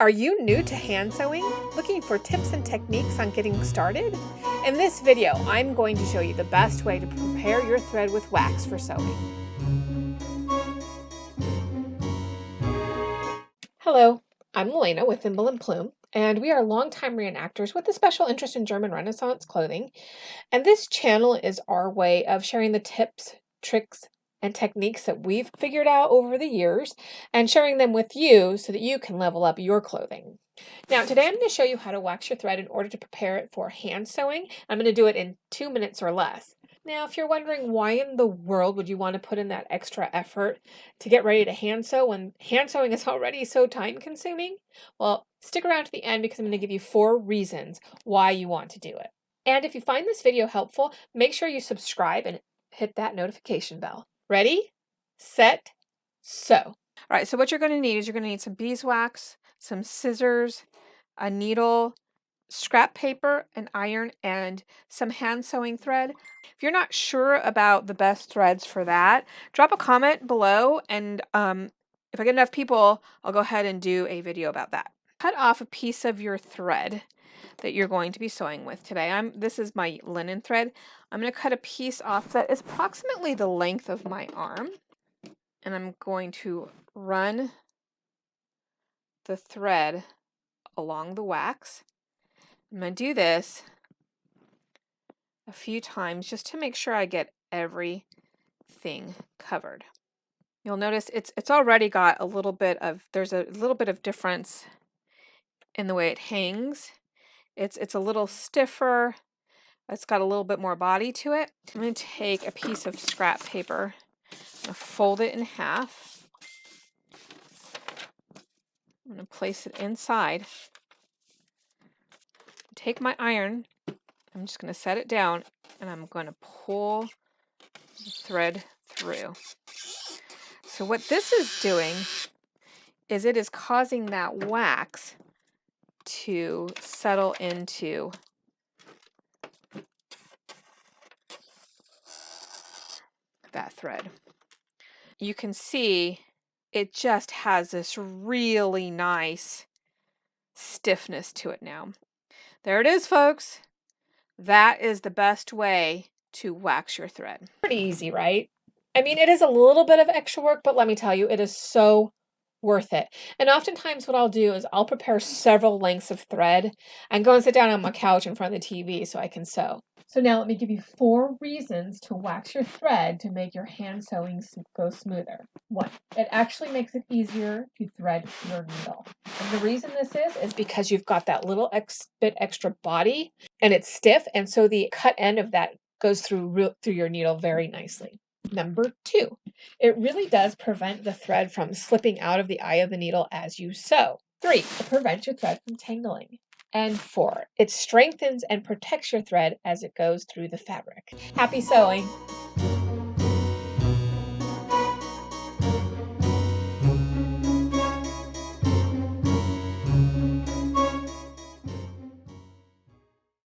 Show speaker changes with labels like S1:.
S1: Are you new to hand sewing? Looking for tips and techniques on getting started? In this video, I'm going to show you the best way to prepare your thread with wax for sewing. Hello, I'm Elena with Thimble and Plume, and we are longtime reenactors with a special interest in German Renaissance clothing. And this channel is our way of sharing the tips, tricks, and techniques that we've figured out over the years and sharing them with you so that you can level up your clothing. Now, today I'm going to show you how to wax your thread in order to prepare it for hand sewing. I'm going to do it in 2 minutes or less. Now, if you're wondering why in the world would you want to put in that extra effort to get ready to hand sew when hand sewing is already so time consuming? Well, stick around to the end because I'm going to give you 4 reasons why you want to do it. And if you find this video helpful, make sure you subscribe and hit that notification bell. Ready, set, sew. All right, so what you're going to need is you're going to need some beeswax, some scissors, a needle, scrap paper, an iron, and some hand sewing thread. If you're not sure about the best threads for that, drop a comment below, and if I get enough people, I'll go ahead and do a video about that. Cut off a piece of your thread that you're going to be sewing with today. This is my linen thread. I'm going to cut a piece off that is approximately the length of my arm, and I'm going to run the thread along the wax. I'm going to do this a few times just to make sure I get everything covered. You'll notice it's already got there's a little bit of difference in the way it hangs. It's a little stiffer. It's got a little bit more body to it. I'm going to take a piece of scrap paper, I'm going to fold it in half. I'm going to place it inside. Take my iron, I'm just going to set it down, and I'm going to pull the thread through. So what this is doing is it is causing that wax to settle into that thread. You can see it just has this really nice stiffness to it now. There it is, folks. That is the best way to wax your thread. Pretty easy, right? I mean, it is a little bit of extra work, but let me tell you, it is so worth it. And oftentimes what I'll do is I'll prepare several lengths of thread and go and sit down on my couch in front of the TV so I can sew. So now let me give you 4 reasons to wax your thread to make your hand sewing go smoother. 1, it actually makes it easier to thread your needle. And the reason this is because you've got that little bit extra body and it's stiff, and so the cut end of that goes through your needle very nicely. Number 2, it really does prevent the thread from slipping out of the eye of the needle as you sew. 3, it prevents your thread from tangling. And 4, it strengthens and protects your thread as it goes through the fabric. Happy sewing!